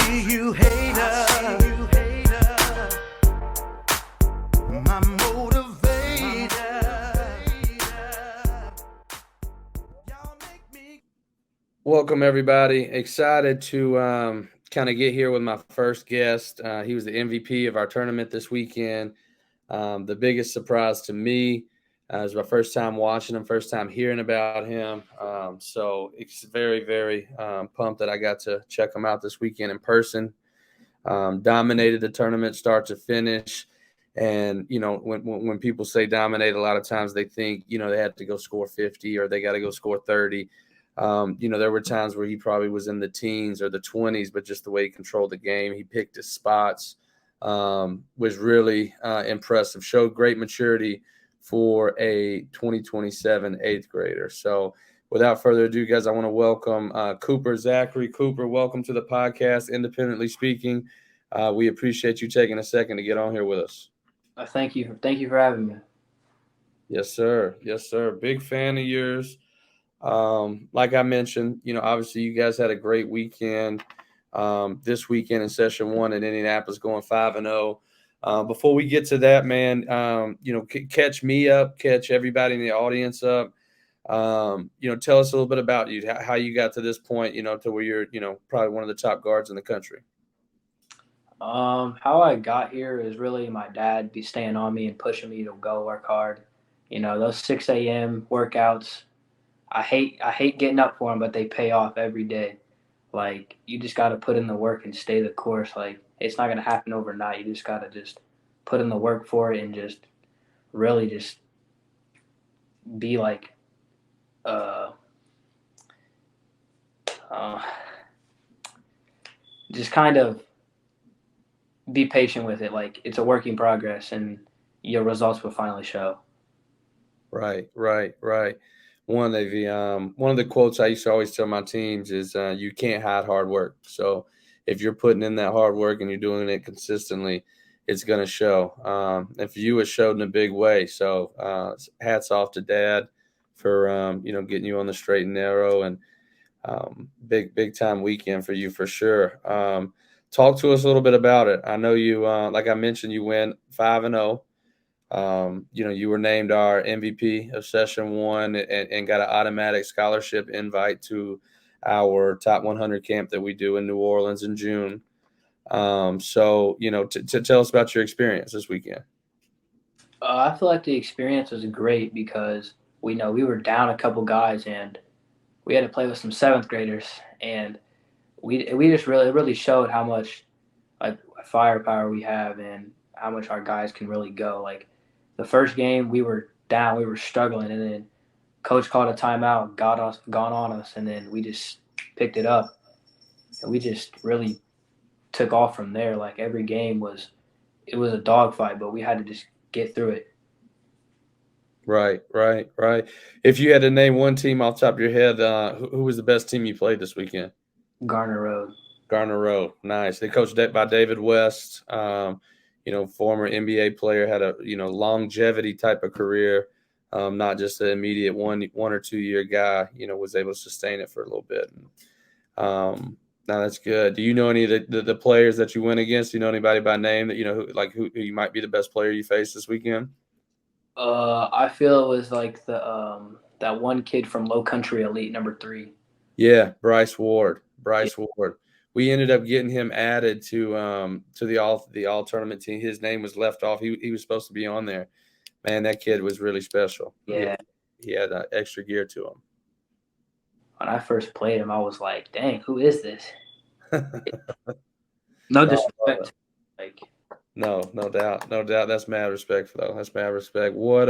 see you, hater. My motivator. Y'all make me. Welcome, everybody. Excited to kind of get here with my first guest. He was the MVP of our tournament this weekend. The biggest surprise to me it was my first time watching him, first time hearing about him. So it's very, very pumped that I got to check him out this weekend in person. Dominated the tournament start to finish. And, when people say dominate, a lot of times they think, they had to go score 50 or they got to go score 30. There were times where he probably was in the teens or the 20s, but just the way he controlled the game, he picked his spots, was really impressive, showed great maturity for a 2027 eighth grader. So without further ado, guys, I want to welcome Cooper Zachary. Cooper, welcome to the podcast, Independently Speaking. We appreciate you taking a second to get on here with us. Thank you. Thank you for having me. Yes, sir. Yes, sir. Big fan of yours. Like I mentioned, obviously you guys had a great weekend this weekend in session 1 in Indianapolis, going 5-0. Before we get to that, man, catch me up, catch everybody in the audience up. Tell us a little bit about you, how you got to this point, to where you're, probably one of the top guards in the country. How I got here is really my dad be staying on me and pushing me to go work hard. Those 6 a.m. workouts, I hate getting up for them, but they pay off every day. Like, you just got to put in the work and stay the course. Like, it's not going to happen overnight. You just got to just put in the work for it and just really just be like, just kind of be patient with it. Like, it's a work in progress and your results will finally show. Right. One of the quotes I used to always tell my teams is you can't hide hard work. So if you're putting in that hard work and you're doing it consistently, it's going to show. And for you, it showed in a big way. So hats off to Dad for getting you on the straight and narrow, and big time weekend for you for sure. Talk to us a little bit about it. I know you, like I mentioned, you went 5-0. You were named our MVP of session 1 and got an automatic scholarship invite to our top 100 camp that we do in New Orleans in June. To tell us about your experience this weekend. I feel like the experience was great because we were down a couple guys and we had to play with some 7th graders, and we just really showed how much like firepower we have and how much our guys can really go. Like, the first game we were down, we were struggling, and then coach called a timeout, gone on us, and then we just picked it up, and we just really took off from there. Like, every game was a dogfight, but we had to just get through it. Right. If you had to name one team off the top of your head, who was the best team you played this weekend? Garner Road. Nice. They coached by David West. Former NBA player, had a longevity type of career, not just an immediate one or 2 year guy. Was able to sustain it for a little bit. Now that's good. Do you know any of the players that you went against? Do you know anybody by name that who you might be the best player you faced this weekend? I feel it was like the that one kid from Low Country Elite, number 3. Yeah, Bryce Ward. Ward. We ended up getting him added to the all tournament team. His name was left off. He was supposed to be on there. Man, that kid was really special. Yeah, he had extra gear to him. When I first played him, I was like, "Dang, who is this?" No disrespect. No doubt. That's mad respect, though. That's mad respect. What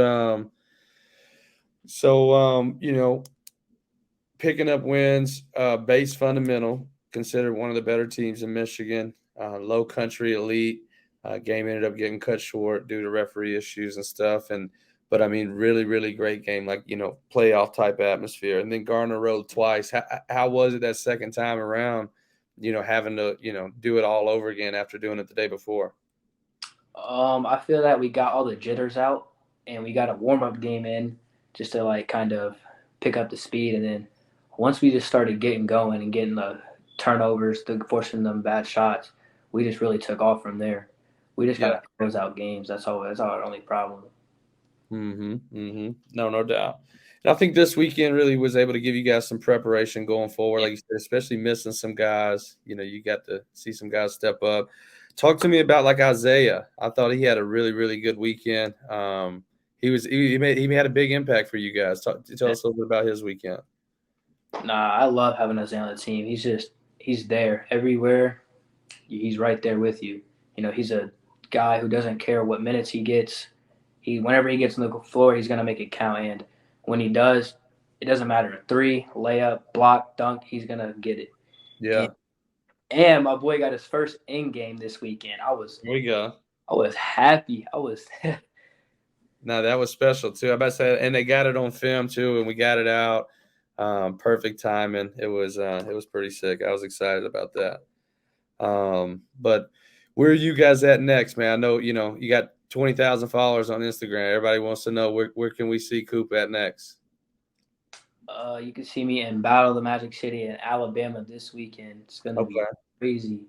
picking up wins, base fundamental, considered one of the better teams in Michigan. Low Country Elite game ended up getting cut short due to referee issues and stuff. But I mean, really, really great game, like, playoff type atmosphere. And then Garner Road twice. How was it that second time around, having to, do it all over again after doing it the day before? I feel that we got all the jitters out and we got a warm-up game in just to kind of pick up the speed. And then once we just started getting going and getting the turnovers, the forcing them bad shots. We just really took off from there. We just Yeah. got to close out games. That's all. That's our only problem. No doubt. And I think this weekend really was able to give you guys some preparation going forward. Like you said, especially missing some guys. You got to see some guys step up. Talk to me about like Isaiah. I thought he had a really, really good weekend. He had a big impact for you guys. Tell us a little bit about his weekend. Nah, I love having Isaiah on the team. He's there everywhere. He's right there with you. He's a guy who doesn't care what minutes he gets. Whenever he gets on the floor, he's gonna make it count. And when he does, it doesn't matter. 3, layup, block, dunk, he's gonna get it. Yeah. And my boy got his first in game this weekend. Here we go. I was happy. I was. No, that was special too. I about to say, and they got it on film too, and we got it out. Perfect timing. It was pretty sick. I was excited about that. But where are you guys at next, man? I know you got 20,000 followers on Instagram. Everybody wants to know where can we see Coop at next? You can see me in Battle of the Magic City in Alabama this weekend. It's gonna be crazy.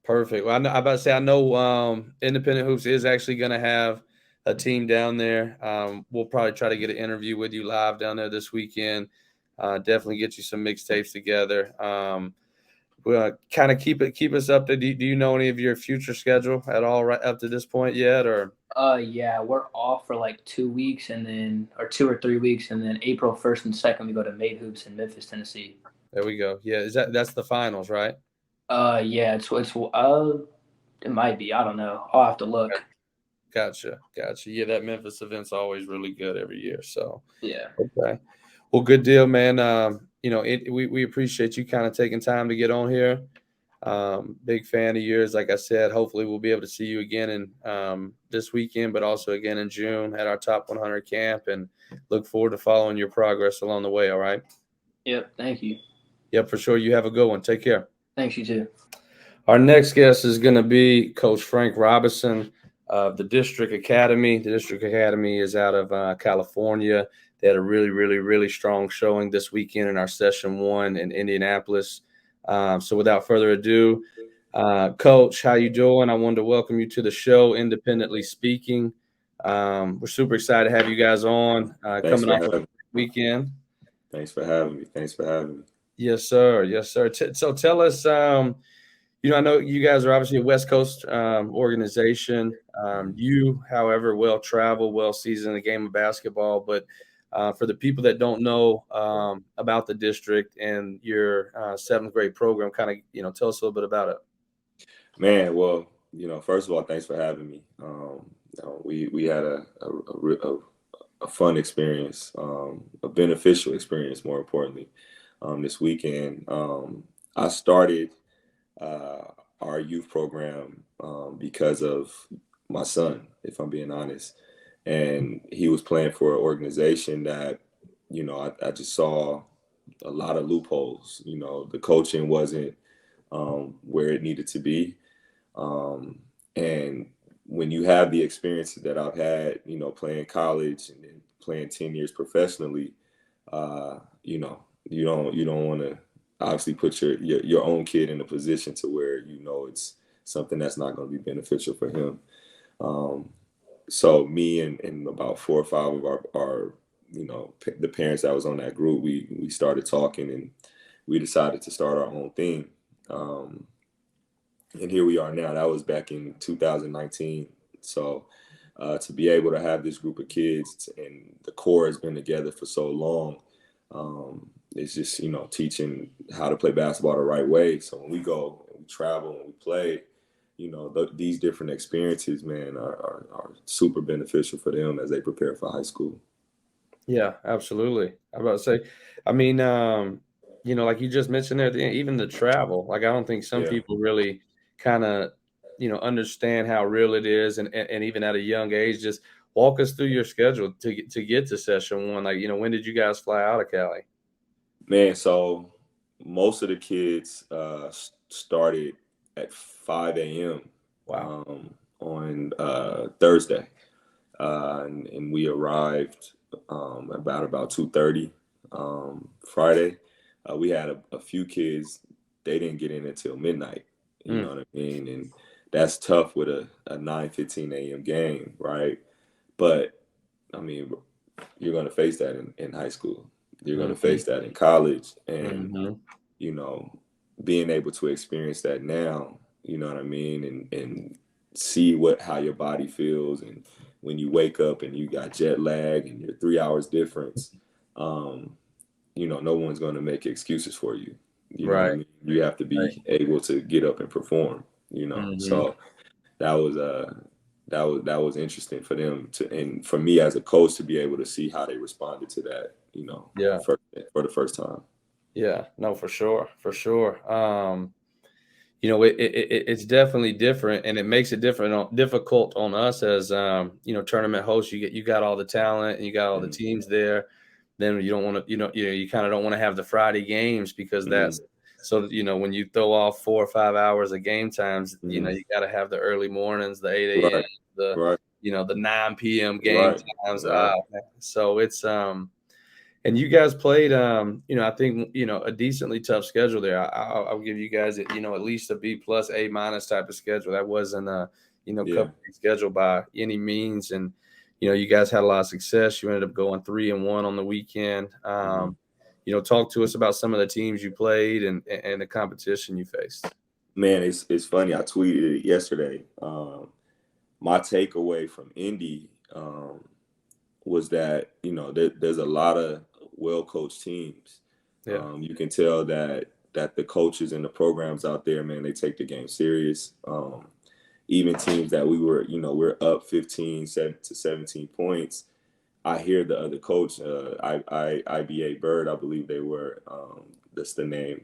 Perfect. Well, I'm about to say I know Independent Hoops is actually going to have a team down there. We'll probably try to get an interview with you live down there this weekend. Definitely get you some mixtapes together. We'll kind of keep us up to. Do you know any of your future schedule at all right up to this point yet, or? Yeah, we're off for like 2 weeks, or 2 or 3 weeks, and then April 1st and 2nd we go to Made Hoops in Memphis, Tennessee. There we go. Yeah, that's the finals, right? Yeah, it might be. I don't know. I'll have to look. Gotcha. Yeah, that Memphis event's always really good every year. So yeah. Okay. Well, good deal, man. We appreciate you kind of taking time to get on here. Big fan of yours. Like I said, hopefully we'll be able to see you again in this weekend, but also again in June at our Top 100 camp, and look forward to following your progress along the way. All right. Yep. Thank you. Yep, for sure. You have a good one. Take care. Thanks, you too. Our next guest is going to be Coach Frank Robinson of the District Academy. The District Academy is out of California. They had a really, really, really strong showing this weekend in our Session 1 in Indianapolis. So without further ado, Coach, how you doing? I wanted to welcome you to the show, Independently Speaking. We're super excited to have you guys on coming off of the weekend. Thanks for having me. Yes, sir. So tell us, I know you guys are obviously a West Coast organization. You, however, well-traveled, well-seasoned in the game of basketball. But for the people that don't know about the district and your 7th grade program, kind of, tell us a little bit about it. Man, well, first of all, thanks for having me. We had a fun experience, a beneficial experience, more importantly, this weekend. I started our youth program because of my son, if I'm being honest. And he was playing for an organization that, I just saw a lot of loopholes. The coaching wasn't where it needed to be. And when you have the experiences that I've had, playing college and then playing 10 years professionally, you don't want to obviously put your own kid in a position to where it's something that's not going to be beneficial for him. So me and about 4 or 5 of our the parents that was on that group, we started talking, and we decided to start our own thing. And here we are now. That was back in 2019. So to be able to have this group of kids, and the core has been together for so long, it's just, teaching how to play basketball the right way. So when we go and we travel and we play, these different experiences, man, are super beneficial for them as they prepare for high school. Yeah, absolutely. I'm about to say, I mean, like you just mentioned there, even the travel, like I don't think some people really kind of, understand how real it is. And even at a young age, just walk us through your schedule to get to Session 1. Like, when did you guys fly out of Cali? Man, so most of the kids started at 5 a.m. Wow. On Thursday. And we arrived about 2:30 Friday. We had a few kids, they didn't get in until midnight. You know what I mean? And that's tough with a 9:15 a.m. game, right? But I mean, you're going to face that in high school. You're going to face that in college, and you know, being able to experience that now, you know what I mean, and see how your body feels, and when you wake up and you got jet lag and you're 3 hours difference, you know, no one's going to make excuses for you. You know what I mean? You have to be able to get up and perform. You know, so that was interesting for them and for me as a coach to be able to see how they responded to that. You know, for the first time. Yeah, no, for sure, for sure. You know, it's definitely different, and it makes it difficult on us as you know, tournament hosts. You got all the talent and you got all the teams there. Then you don't want to, you kind of don't want to have the Friday games because that's so, you know, when you throw off 4 or 5 hours of game times, you know, you got to have the early mornings, the 8 a.m., you know, the 9 p.m. game times. So it's and you guys played, you know, I think, you know, a decently tough schedule there. I'll give you guys, you know, at least a B+, A- type of schedule. That wasn't a, you know, cupcake schedule by any means. And, you know, you guys had a lot of success. You ended up going 3-1 on the weekend. You know, talk to us about some of the teams you played and the competition you faced. Man, it's funny. I tweeted it yesterday. My takeaway from Indy was that, you know, there's a lot of well-coached teams. You can tell that the coaches and the programs out there, man, they take the game serious. Even teams that we're up 15 to 17 points. I hear the other coach, IBA Bird, I believe they were, that's the name.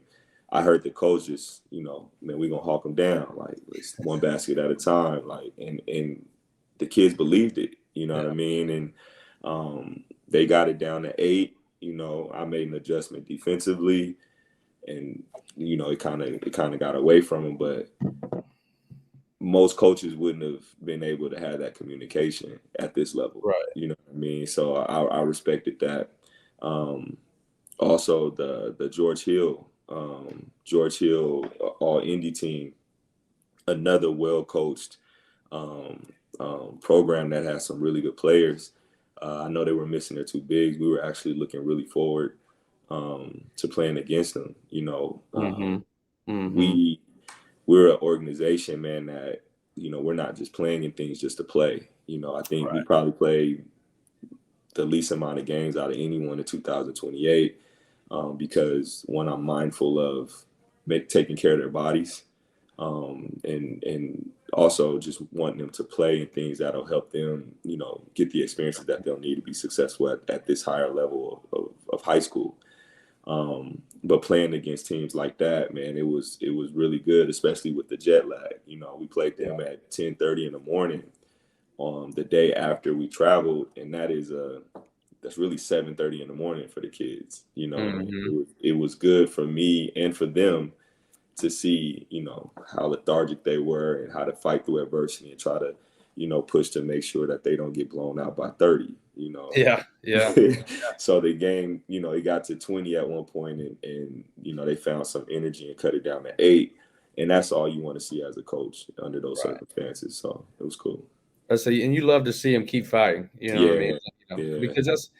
I heard the coach just, you know, man, we're going to hawk them down. Like, it's one basket at a time. Like, and the kids believed it, you know what I mean? And they got it down to 8. You know, I made an adjustment defensively, and, you know, it kind of got away from them. But most coaches wouldn't have been able to have that communication at this level. You know what I mean? So I respected that. Also the George Hill all Indy team, another well-coached program that has some really good players. I know they were missing their 2 bigs. We were actually looking really forward to playing against them. You know, we're an organization, man, that, you know, we're not just playing in things just to play. You know, I think we probably played the least amount of games out of anyone in 2028 because, one, I'm mindful of taking care of their bodies and also just wanting them to play in things that'll help them, you know, get the experiences that they'll need to be successful at this higher level of high school. But playing against teams like that, man, it was really good, especially with the jet lag. You know, we played them at 10:30 in the morning the day after we traveled, and that's really 7:30 in the morning for the kids. You know, it was good for me and for them to see, you know, how lethargic they were and how to fight through adversity and try to, you know, push to make sure that they don't get blown out by 30, you know. So the game, you know, it got to 20 at one point and you know, they found some energy and cut it down to 8. And that's all you want to see as a coach under those circumstances. So it was cool. So, and you love to see them keep fighting, you know what I mean? You know, because that's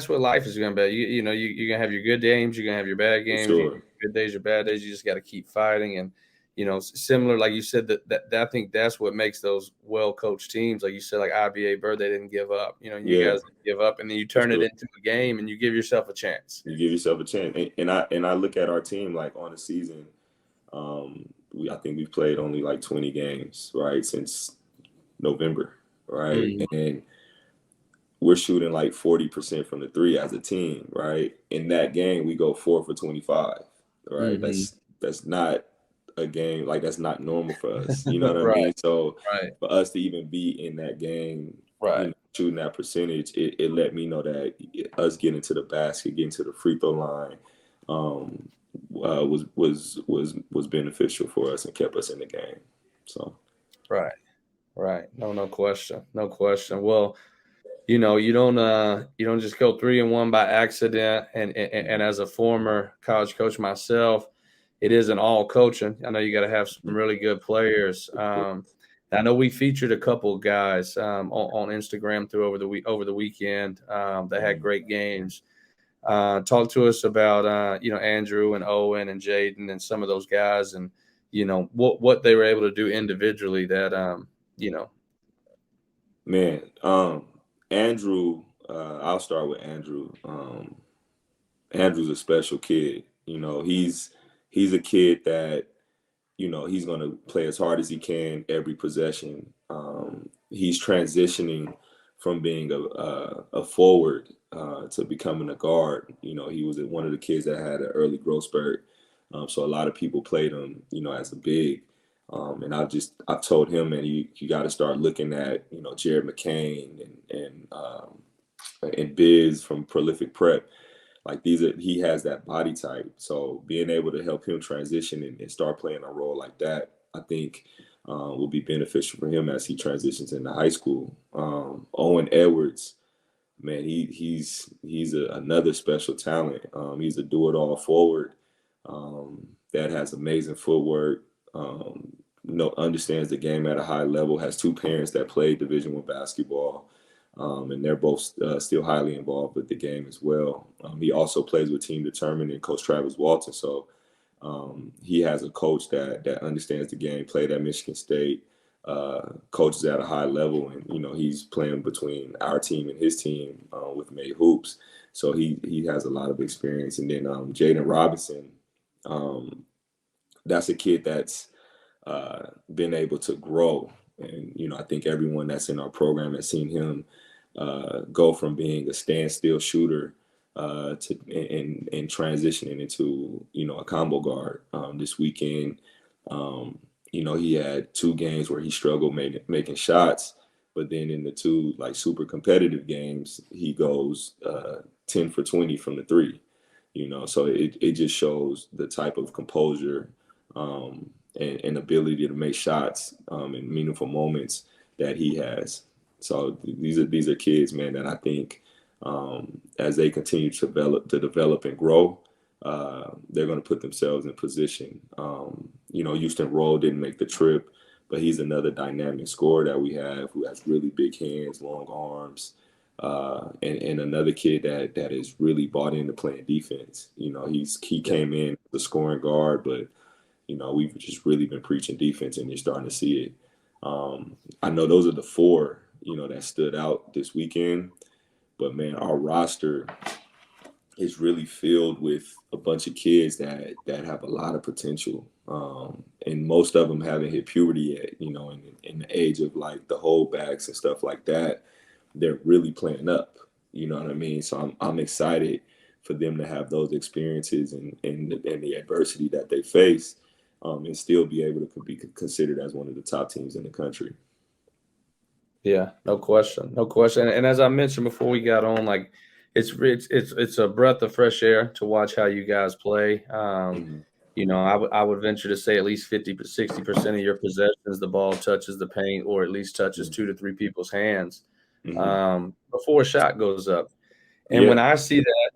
what life is going to be. You know, you're going to have your good games, you're going to have your bad games, your good days, your bad days. You just got to keep fighting. And, you know, similar, like you said, that I think that's what makes those well-coached teams, like you said, like IBA Bird, they didn't give up. You know, you guys didn't give up, and then you turn it into a game and you give yourself a chance. You give yourself a chance. And I look at our team, like, on the season, I think we've played only like 20 games, right, since November, right? And we're shooting like 40% from the 3 as a team, right? In that game, we go 4 for 25, right? That's not a game, like, that's not normal for us. You know what I mean? So for us to even be in that game, you know, shooting that percentage, it let me know that us getting to the basket, getting to the free throw line, was beneficial for us and kept us in the game. So Right. No question. Well, you know, you don't just go 3-1 by accident. And as a former college coach myself, it isn't all coaching. I know you got to have some really good players. I know we featured a couple of guys on Instagram through over the weekend that had great games. Talk to us about Andrew and Owen and Jaden and some of those guys, and what they were able to do individually that Man, Andrew, I'll start with Andrew. Andrew's a special kid. He's a kid that, he's going to play as hard as he can every possession. He's transitioning from being a forward to becoming a guard. He was one of the kids that had an early growth spurt. So a lot of people played him, as a big. And I've told him, man, you got to start looking at, Jared McCain and Biz from Prolific Prep. Like he has that body type. So being able to help him transition and start playing a role like that, I think will be beneficial for him as he transitions into high school. Owen Edwards, man, he's another special talent. He's a do-it-all forward that has amazing footwork. Understands the game at a high level. Has two parents that play Division I basketball. And they're both still highly involved with the game as well. He also plays with Team Determined and Coach Travis Walton. So he has a coach that understands the game, played at Michigan State, coaches at a high level. And, he's playing between our team and his team with May Hoops. So he has a lot of experience. And then Jaden Robinson, that's a kid that's been able to grow. And, I think everyone that's in our program has seen him go from being a standstill shooter to transitioning into, a combo guard. This weekend, he had 2 games where he struggled making shots, but then in the 2 super competitive games, he goes 10 for 20 from the 3. So it just shows the type of composure and ability to make shots in meaningful moments that he has. So these are kids, man, that I think as they continue to develop and grow, they're going to put themselves in position. Houston Roll didn't make the trip, but he's another dynamic scorer that we have who has really big hands, long arms, and another kid that is really bought into playing defense. He came in the scoring guard, but we've just really been preaching defense, and you're starting to see it. I know those are the 4, that stood out this weekend. But, man, our roster is really filled with a bunch of kids that have a lot of potential. And most of them haven't hit puberty yet, in the age of, the holdbacks and stuff like that. They're really playing up, you know what I mean? So I'm excited for them to have those experiences and the adversity that they face. And still be able to be considered as one of the top teams in the country. Yeah, no question. And as I mentioned before we got on, it's a breath of fresh air to watch how you guys play. I would venture to say at least 50 to 60% of your possessions, the ball touches the paint or at least touches 2 to 3 people's hands before a shot goes up. And when I see that,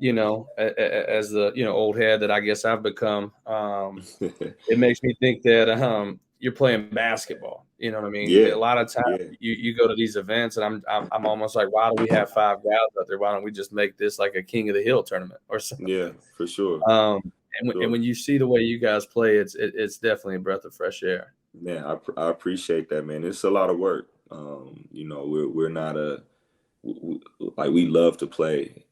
as the old head that I guess I've become, it makes me think that you're playing basketball. You know what I mean? Yeah. A lot of times you go to these events, and I'm almost like, why do we have 5 guys out there? Why don't we just make this like a King of the Hill tournament or something? Yeah, for sure. And when you see the way you guys play, it's definitely a breath of fresh air. Man, I appreciate that, man. It's a lot of work. We're not we love to play,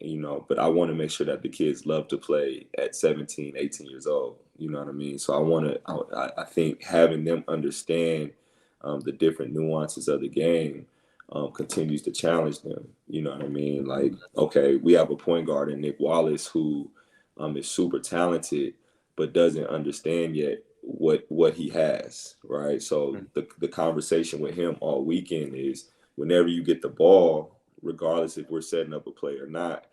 but I want to make sure that the kids love to play at 17, 18 years old. You know what I mean? So I think having them understand the different nuances of the game continues to challenge them. You know what I mean? Okay, we have a point guard in Nick Wallace who is super talented, but doesn't understand yet what he has, right? So the conversation with him all weekend is whenever you get the ball, regardless if we're setting up a play or not,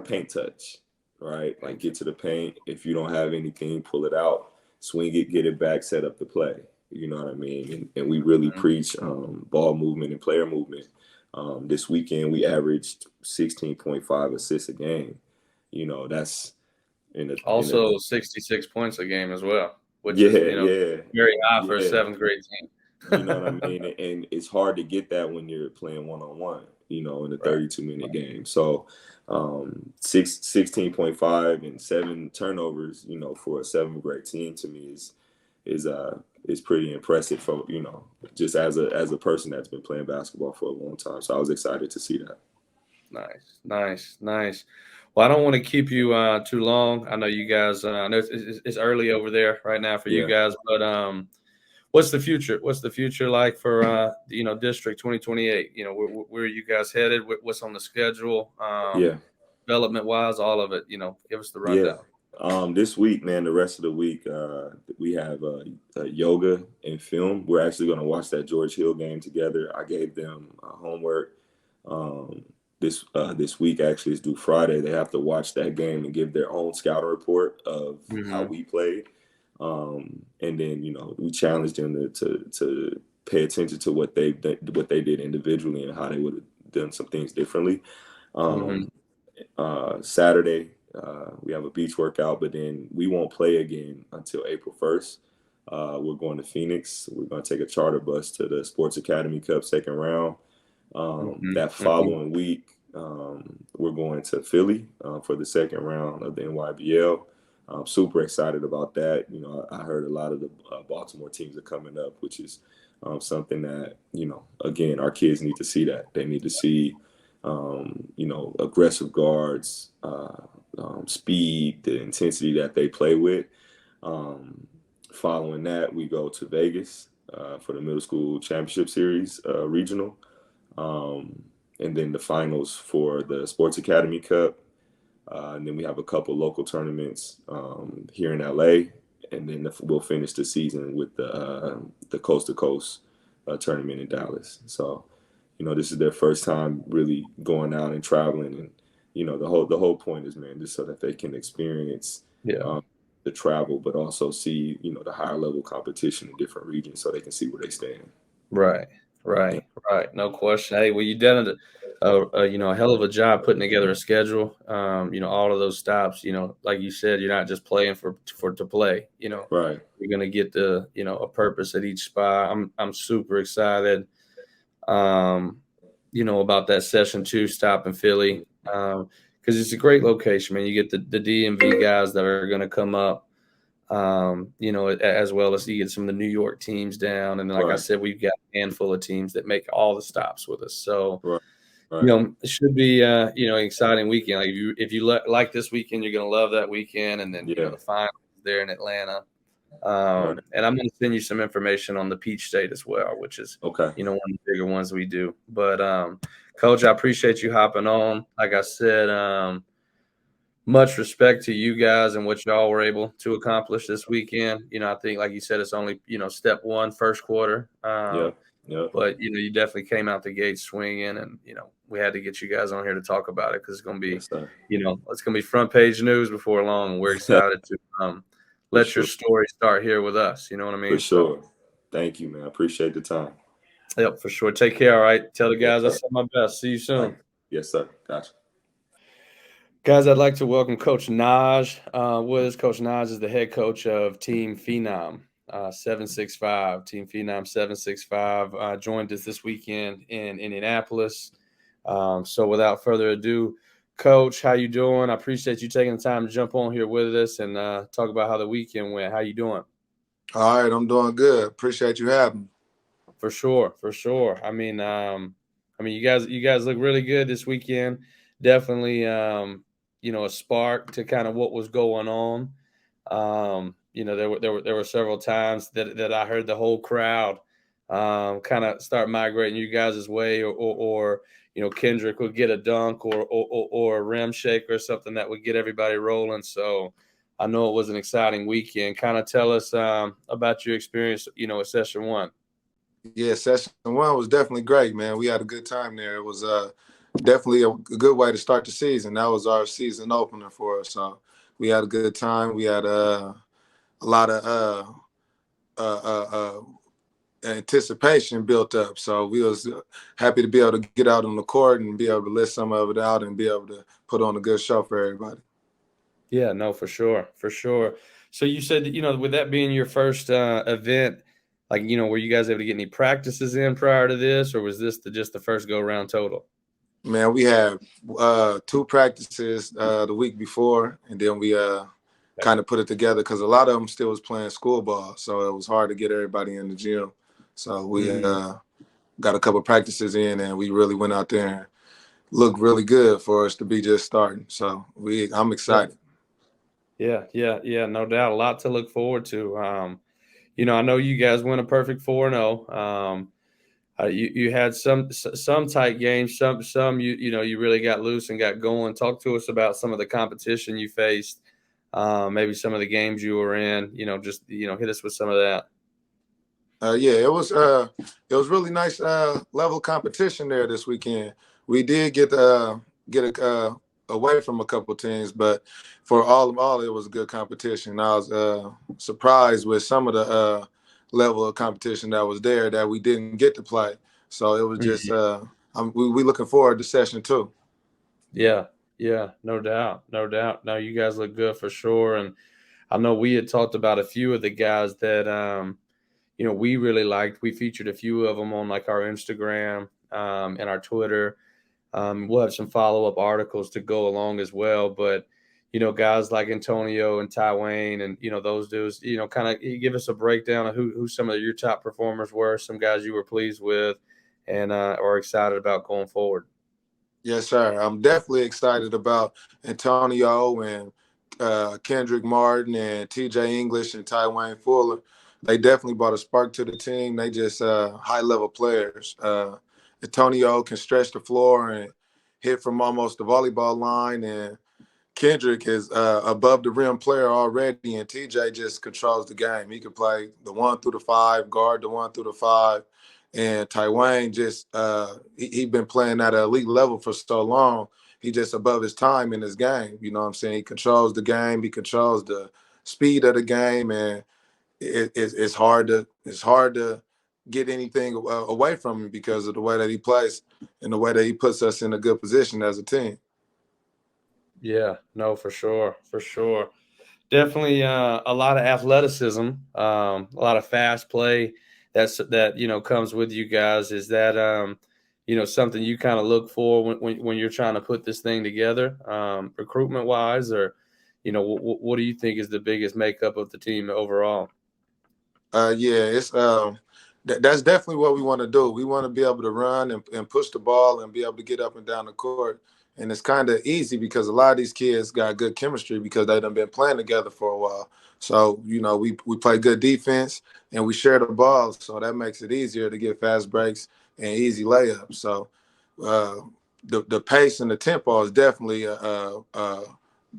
paint touch, right? Get to the paint. If you don't have anything, pull it out, swing it, get it back, set up the play. You know what I mean? And we really preach ball movement and player movement This weekend we averaged 16.5 assists a game. That's in a Also 66 points a game as well, which yeah, is, yeah, very high for a yeah. seventh grade team. You know what I mean? And it's hard to get that when you're playing one-on-one, in a Right. 32-minute game. So 16.5 and 7 turnovers, for a seventh grade team to me is pretty impressive for, just as a person that's been playing basketball for a long time. So I was excited to see that. Nice. Well, I don't want to keep you too long. I know you guys. I know it's early over there right now for you Yeah. guys, but what's the future? What's the future like for District 2028? Where are you guys headed? What's on the schedule? Yeah. Development wise, all of it. Give us the Yeah. rundown. This week, man, the rest of the week, we have yoga and film. We're actually going to watch that George Hill game together. I gave them homework. This week actually is due Friday. They have to watch that game and give their own scouting report of how we played. And then we challenged them to pay attention to what they did individually and how they would have done some things differently. Saturday we have a beach workout, but then we won't play again until April 1st. We're going to Phoenix. We're going to take a charter bus to the Sports Academy Cup second round. That following week, we're going to Philly for the second round of the NYBL. I'm super excited about that. I heard a lot of the Baltimore teams are coming up, which is something that, again, our kids need to see that. They need to see, aggressive guards, speed, the intensity that they play with. Following that, we go to Vegas for the middle school championship series regional. And then the finals for the Sports Academy Cup. And then we have a couple local tournaments here in LA. And then we'll finish the season with the Coast to Coast tournament in Dallas. So, this is their first time really going out and traveling. And, the whole point is, man, just so that they can experience the travel, but also see, the higher level competition in different regions so they can see where they stand. Right. No question. Hey, well, you did a hell of a job putting together a schedule. All of those stops. Like you said, you're not just playing to play. Right. You're gonna get a purpose at each spot. I'm super excited. About that session 2 stop in Philly, because it's a great location, man. You get the DMV guys that are gonna come up. As well as you get some of the New York teams down. And like I said, we've got a handful of teams that make all the stops with us. So, it should be, an exciting weekend. Like if you like this weekend, you're going to love that weekend. And then, the finals there in Atlanta. And I'm going to send you some information on the Peach State as well, which is, one of the bigger ones we do. But, Coach, I appreciate you hopping on. Like I said, much respect to you guys and what y'all were able to accomplish this weekend. I think, like you said, it's only, step 1, first quarter. But, you definitely came out the gate swinging, and, we had to get you guys on here to talk about it because it's going to be, it's going to be front page news before long. And we're excited to let your story start here with us. You know what I mean? For sure. Thank you, man. I appreciate the time. Yep, for sure. Take care. All right. Tell the guys I said my best. See you soon. Yes, sir. Gotcha. Guys, I'd like to welcome Coach Naj with us. Coach Naj is the head coach of Team Phenom 765. Team Phenom 765 joined us this weekend in Indianapolis. So without further ado, Coach, how you doing? I appreciate you taking the time to jump on here with us and talk about how the weekend went. How you doing? All right, I'm doing good. Appreciate you having me. For sure. I mean, you guys look really good this weekend. Definitely, a spark to kind of what was going on. There were several times that I heard the whole crowd kind of start migrating you guys' way, or Kendrick would get a dunk or a rim shake or something that would get everybody rolling. So I know it was an exciting weekend. Kind of tell us about your experience, at session 1. Yeah, session 1 was definitely great, man. We had a good time there. It was definitely a good way to start the season. That was our season opener for us. So we had a good time. We had a lot of anticipation built up. So we was happy to be able to get out on the court and be able to let some of it out and be able to put on a good show for everybody. Yeah, no, for sure, for sure. So you said that, with that being your first event, like, were you guys able to get any practices in prior to this, or was this just the first go around total? Man, we had 2 practices the week before, and then we kind of put it together because a lot of them still was playing school ball, so it was hard to get everybody in the gym. So we got a couple of practices in, and we really went out there and looked really good for us to be just starting. So I'm excited. Yeah, no doubt. A lot to look forward to. I know you guys went a perfect 4-0. You had some tight games, some you really got loose and got going. Talk to us about some of the competition you faced, maybe some of the games you were in. Just hit us with some of that. Yeah, it was really nice level competition there this weekend. We did get away from a couple teams, but for all in all, it was a good competition. I was surprised with some of the level of competition that was there that we didn't get to play. So it was just we looking forward to session 2. Yeah, no doubt. No, you guys look good for sure, and I know we had talked about a few of the guys that we really liked. We featured a few of them on like our Instagram and our Twitter. We'll have some follow-up articles to go along as well. But, guys like Antonio and Ty Wayne and, those dudes, kind of give us a breakdown of who some of your top performers were, some guys you were pleased with and are excited about going forward. Yes, sir. I'm definitely excited about Antonio and Kendrick Martin and TJ English and Ty Wayne Fuller. They definitely brought a spark to the team. They just high-level players. Antonio can stretch the floor and hit from almost the volleyball line, and Kendrick is above the rim player already, and TJ just controls the game. He can play the 1 through the 5, guard the 1 through the 5, and Tywayne just he been playing at an elite level for so long. He just above his time in his game. You know what I'm saying? He controls the game. He controls the speed of the game, and it's hard to get anything away from him because of the way that he plays and the way that he puts us in a good position as a team. Yeah, no, for sure. Definitely a lot of athleticism, a lot of fast play that comes with you guys. Is that something you kind of look for when you're trying to put this thing together, recruitment wise, or what do you think is the biggest makeup of the team overall? Yeah, it's that's definitely what we want to do. We want to be able to run and push the ball and be able to get up and down the court. And it's kind of easy because a lot of these kids got good chemistry because they done been playing together for a while. So, we play good defense and we share the ball. So that makes it easier to get fast breaks and easy layups. So the pace and the tempo is definitely a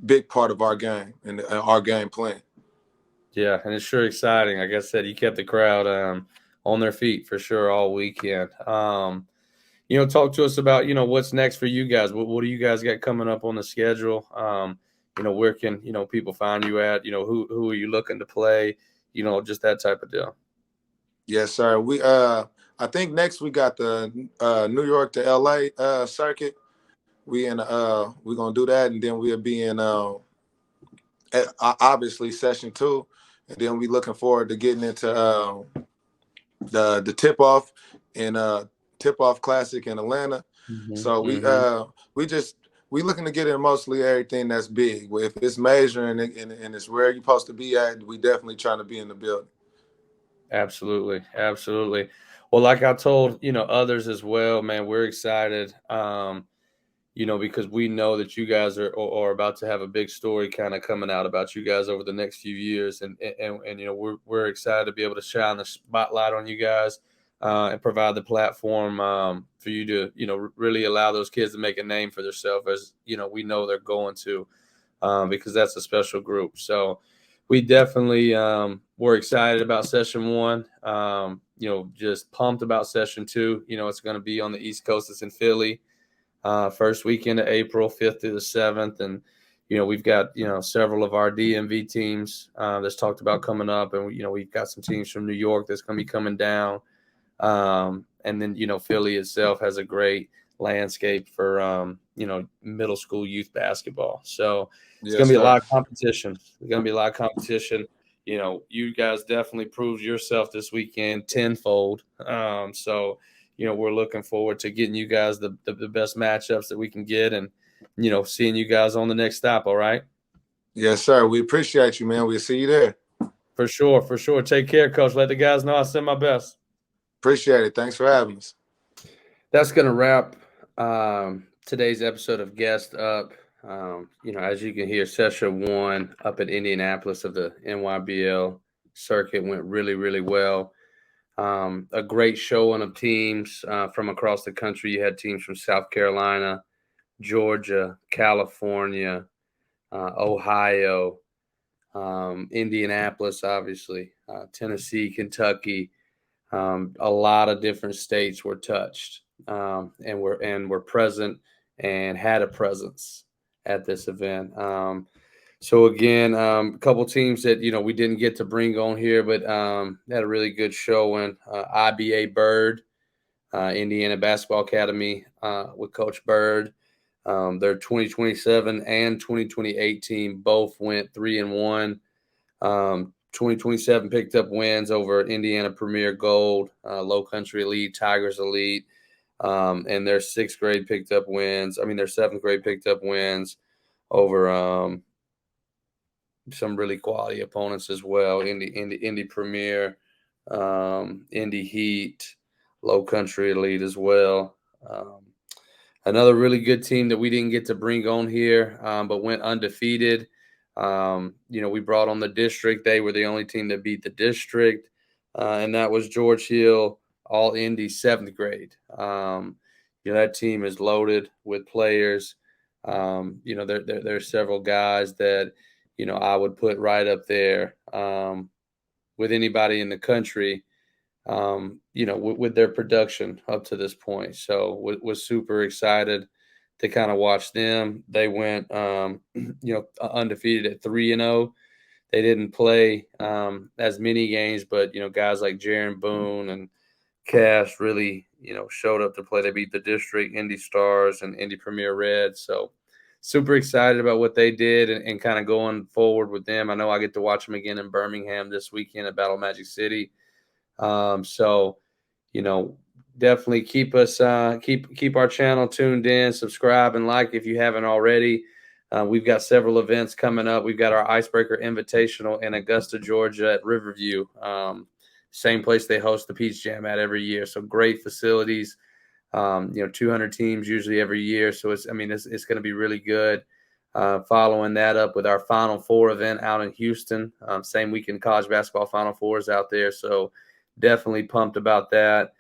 big part of our game and our game plan. Yeah, and it's sure exciting. Like I said, you kept the crowd on their feet for sure all weekend. Talk to us about, what's next for you guys. What do you guys got coming up on the schedule? Where can, people find you at? Who are you looking to play? Just that type of deal. Yes, sir. We I think next we got the New York to LA circuit. We're gonna do that, and then we'll be in obviously session 2, and then we looking forward to getting into the tip off in Tip Off Classic in Atlanta. So we looking to get in mostly everything that's big. If it's major and it's where you're supposed to be at, we definitely trying to be in the building. Absolutely. Well, like I told others as well, man, we're excited. Because we know that you guys are about to have a big story kind of coming out about you guys over the next few years, and we're excited to be able to shine the spotlight on you guys. And provide the platform for you to, really allow those kids to make a name for themselves, as we know they're going to, because that's a special group. So we definitely we're excited about session 1. Just pumped about session 2. It's going to be on the East Coast. It's in Philly, first weekend of April, 5th through the 7th, and we've got several of our DMV teams that's talked about coming up, and we've got some teams from New York that's going to be coming down. And then, Philly itself has a great landscape for, middle school youth basketball. So it's going to be a lot of competition. It's going to be a lot of competition. You guys definitely proved yourself this weekend tenfold. So, we're looking forward to getting you guys the best matchups that we can get and, seeing you guys on the next stop. All right. Yes, sir. We appreciate you, man. We'll see you there. For sure. For sure. Take care, Coach. Let the guys know I send my best. Appreciate it. Thanks for having us. That's going to wrap today's episode of Guest Up. As you can hear, session 1 up in Indianapolis of the NYBL circuit went really, really well. A great showing of teams from across the country. You had teams from South Carolina, Georgia, California, Ohio, Indianapolis, obviously, Tennessee, Kentucky. A lot of different states were touched and were present and had a presence at this event. So again, a couple teams that we didn't get to bring on here, but had a really good showing. IBA Bird, Indiana Basketball Academy with Coach Bird. Their 2027 and 2028 team both went 3-1. 2027 picked up wins over Indiana Premier Gold, Low Country Elite, Tigers Elite, and their 6th grade picked up wins. Their 7th grade picked up wins over some really quality opponents as well. Indy Premier, Indy Heat, Low Country Elite as well. Another really good team that we didn't get to bring on here, but went undefeated. We brought on the district. They were the only team that beat the district, and that was George Hill, all Indy 7th grade. That team is loaded with players. There are several guys that, I would put right up there with anybody in the country, with their production up to this point. So was super excited to kind of watch them. They went, undefeated at 3-0. They didn't play as many games, but, guys like Jaron Boone and Cash really, showed up to play. They beat the district, Indy Stars, and Indy Premier Red. So super excited about what they did and kind of going forward with them. I know I get to watch them again in Birmingham this weekend at Battle Magic City. Definitely keep us keep our channel tuned in, subscribe and like if you haven't already. We've got several events coming up. We've got our Icebreaker Invitational in Augusta, Georgia at Riverview. Same place they host the Peach Jam at every year. So great facilities. 200 teams usually every year. So it's going to be really good. Following that up with our Final Four event out in Houston. Same weekend college basketball Final Fours out there. So definitely pumped about that.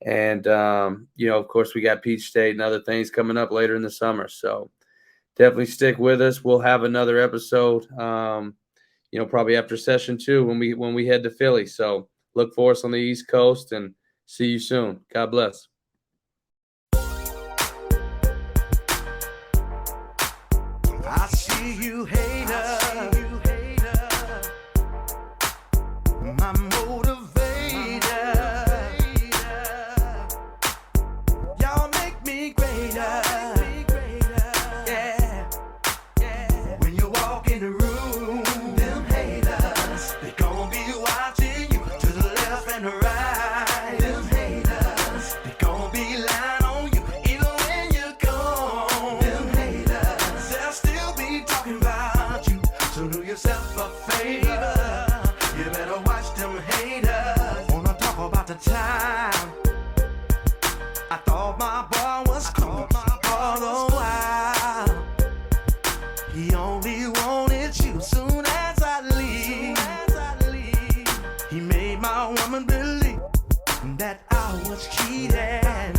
And, of course, we got Peach State and other things coming up later in the summer. So definitely stick with us. We'll have another episode, probably after session 2 when we head to Philly. So look for us on the East Coast and see you soon. God bless. I see you, hater. My motivator. Y'all make me greater. Yeah. When you walk in the room, them haters, they gon' be watching you to the left and the right. Them haters, they gon' be lying on you even when you're gone. Them haters, they'll still be talking about you. So do yourself a favor. You better watch them haters. Wanna talk about the time I thought my boy was cool all the while. He only wanted you soon as I leave. He made my woman believe that I was cheating and